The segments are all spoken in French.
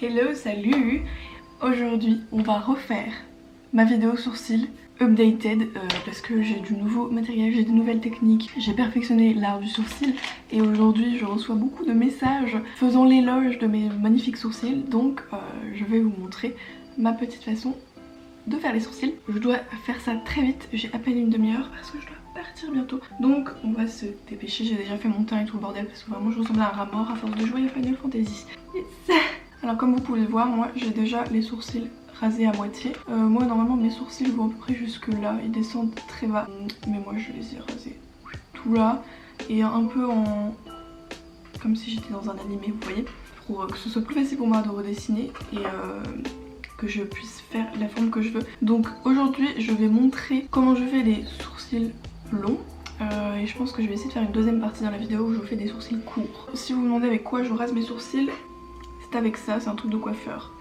Hello, salut. Aujourd'hui on va refaire ma vidéo sourcils updated parce que j'ai du nouveau matériel, j'ai de nouvelles techniques, j'ai perfectionné l'art du sourcil et aujourd'hui je reçois beaucoup de messages faisant l'éloge de mes magnifiques sourcils, donc je vais vous montrer ma petite façon de faire les sourcils. Je dois faire ça très vite, j'ai à peine une demi-heure parce que je dois partir bientôt, donc on va se dépêcher. J'ai déjà fait mon teint et tout le bordel parce que vraiment je ressemble à un rat mort à force de jouer à Final Fantasy. Yes. Alors comme vous pouvez le voir, moi j'ai déjà les sourcils rasés à moitié. Moi normalement mes sourcils vont à peu près jusque là, ils descendent très bas, mais moi je les ai rasés tout là et un peu en... comme si j'étais dans un animé, vous voyez, pour que ce soit plus facile pour moi de redessiner et que je puisse faire la forme que je veux. Donc aujourd'hui je vais montrer comment je fais les sourcils longs. Et je pense que je vais essayer de faire une deuxième partie dans la vidéo où je fais des sourcils courts. Si vous me demandez avec quoi je rase mes sourcils, c'est avec ça, c'est un truc de coiffeur.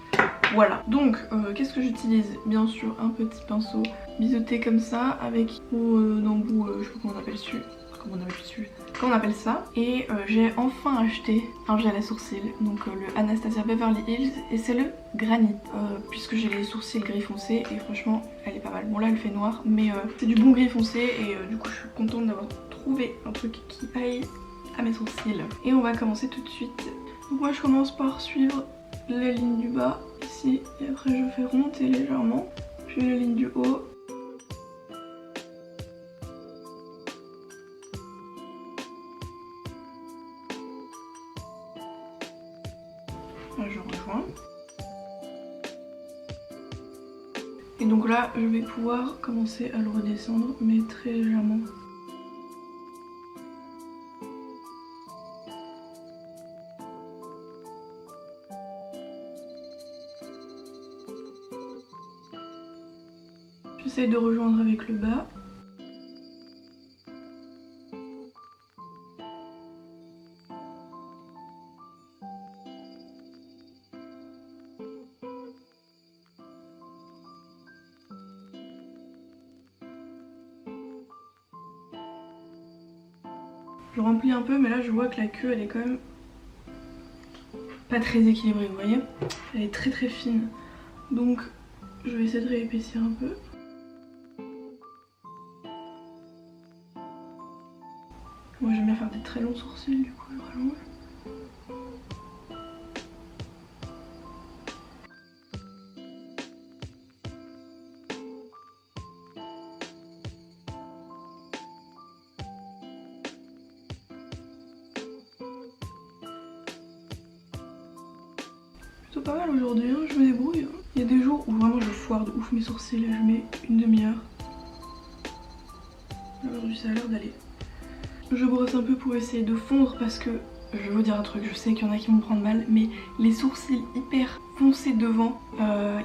Voilà, donc qu'est-ce que j'utilise? Bien sûr un petit pinceau biseauté comme ça avec d'embout, je sais pas comment on appelle dessus. Comment on appelle ça. Et j'ai enfin acheté un gel à sourcils, donc le Anastasia Beverly Hills, et c'est le Granit, puisque j'ai les sourcils gris foncé et franchement elle est pas mal. Bon là elle fait noir mais c'est du bon gris foncé et du coup je suis contente d'avoir trouvé un truc qui aille à mes sourcils. Et on va commencer tout de suite. Donc moi je commence par suivre la ligne du bas ici et après je fais remonter légèrement, puis la ligne du haut. Là je rejoins. Et donc là je vais pouvoir commencer à le redescendre mais très légèrement. J'essaie de rejoindre avec le bas. Je remplis un peu mais là je vois que la queue elle est quand même pas très équilibrée, vous voyez. Elle est très très fine. Donc je vais essayer de réépaissir un peu. Moi j'aime bien faire des très longs sourcils, du coup je rallonge. Plutôt pas mal aujourd'hui, hein, je me débrouille. Il y a des jours où vraiment je foire de ouf mes sourcils et je mets une demi-heure. Aujourd'hui ça a l'air d'aller. Je brosse un peu pour essayer de fondre parce que, je vais vous dire un truc, je sais qu'il y en a qui vont prendre mal, mais les sourcils hyper foncés devant,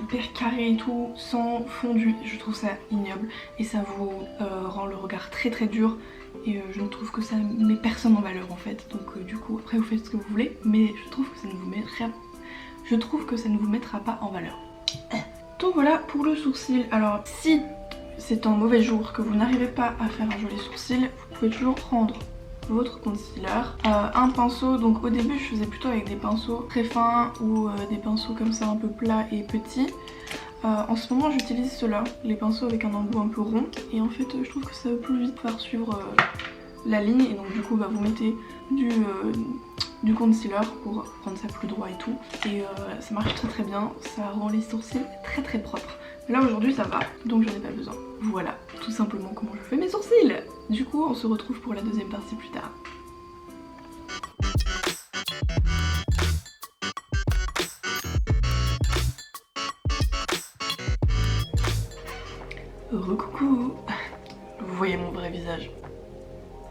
hyper carrés et tout, sans fondu, je trouve ça ignoble et ça vous rend le regard très très dur et je trouve que ça met personne en valeur en fait. Donc du coup après vous faites ce que vous voulez, mais je trouve que ça ne vous mettra pas en valeur. Donc voilà pour le sourcil. Alors si c'est un mauvais jour que vous n'arrivez pas à faire un joli sourcil, vous pouvez toujours prendre votre concealer, un pinceau. Donc au début je faisais plutôt avec des pinceaux très fins ou des pinceaux comme ça un peu plats et petits. En ce moment j'utilise ceux-là, les pinceaux avec un embout un peu rond, et en fait je trouve que ça va plus vite faire suivre la ligne, et donc du coup vous mettez du concealer pour rendre ça plus droit et tout, et ça marche très très bien, ça rend les sourcils très très propres. Là aujourd'hui ça va, donc j'en ai pas besoin. Voilà tout simplement comment je fais mes sourcils. Du coup on se retrouve pour la deuxième partie plus tard. Recoucou. Vous voyez mon vrai visage.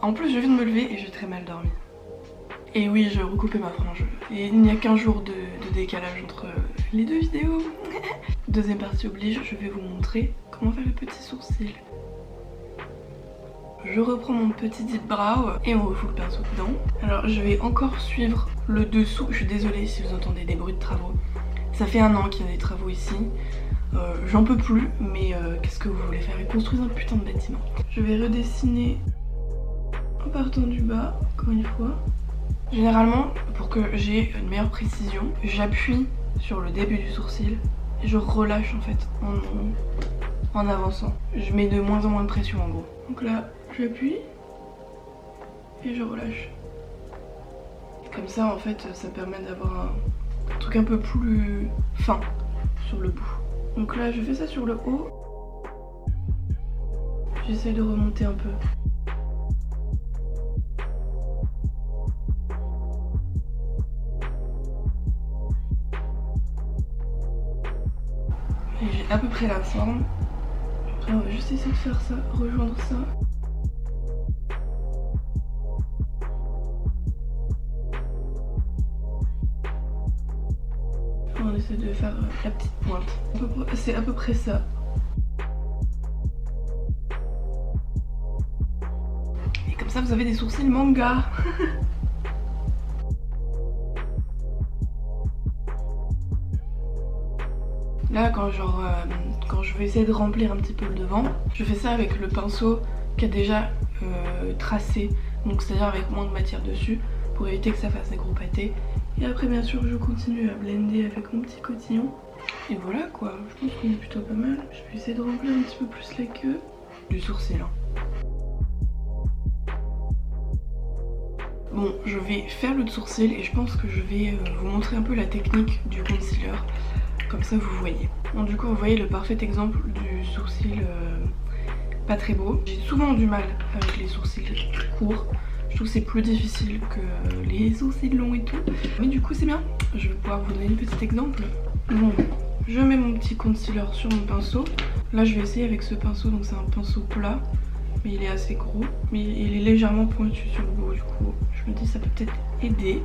En plus je viens de me lever et j'ai très mal dormi. Et oui, je recoupais ma frange. Et il n'y a qu'un jour de décalage entre les deux vidéos. Deuxième partie oblige, je vais vous montrer comment faire le petit sourcil. Je reprends mon petit deep brow et on refoule le pinceau dedans. Alors je vais encore suivre le dessous. Je suis désolée si vous entendez des bruits de travaux. Ça fait 1 an qu'il y a des travaux ici. J'en peux plus, mais qu'est-ce que vous voulez faire? Ils construisent un putain de bâtiment. Je vais redessiner en partant du bas, encore une fois. Généralement, pour que j'ai une meilleure précision, j'appuie sur le début du sourcil et je relâche en fait en avançant. Je mets de moins en moins de pression en gros. Donc là j'appuie et je relâche. Et comme ça en fait ça permet d'avoir un truc un peu plus fin sur le bout. Donc là je fais ça sur le haut. J'essaie de remonter un peu. Et j'ai à peu près la forme. Après on va juste essayer de faire ça, rejoindre ça. On essaie de faire la petite pointe. C'est à peu près ça. Et comme ça vous avez des sourcils manga. Là quand je vais essayer de remplir un petit peu le devant, je fais ça avec le pinceau qui a déjà tracé, donc c'est à dire avec moins de matière dessus pour éviter que ça fasse des gros pâtés. Et après bien sûr je continue à blender avec mon petit cotillon. Et voilà quoi, je pense qu'on est plutôt pas mal. Je vais essayer de remplir un petit peu plus la queue du sourcil. Bon, je vais faire le sourcil et je pense que je vais vous montrer un peu la technique du concealer. Comme ça vous voyez. Bon, du coup vous voyez le parfait exemple du sourcil pas très beau. J'ai souvent du mal avec les sourcils courts. Je trouve que c'est plus difficile que les sourcils longs et tout. Mais du coup c'est bien. Je vais pouvoir vous donner un petit exemple. Bon, je mets mon petit concealer sur mon pinceau. Là je vais essayer avec ce pinceau, donc c'est un pinceau plat. Mais il est assez gros. Mais il est légèrement pointu sur le bout, du coup je me dis ça peut peut-être aider.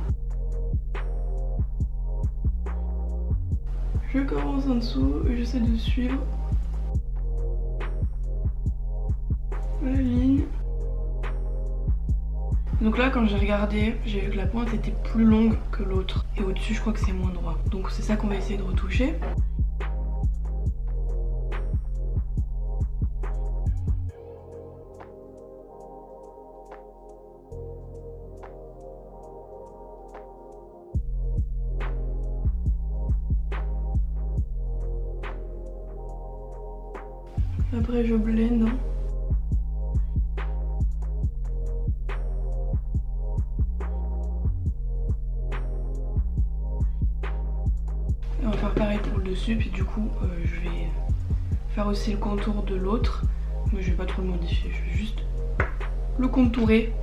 Je commence en dessous et j'essaie de suivre la ligne. Donc là quand j'ai regardé, j'ai vu que la pointe était plus longue que l'autre. Et au-dessus je crois que c'est moins droit. Donc c'est ça qu'on va essayer de retoucher. Après je blende. Et on va faire pareil pour le dessus, puis du coup je vais faire aussi le contour de l'autre. Mais je vais pas trop le modifier, je vais juste le contourer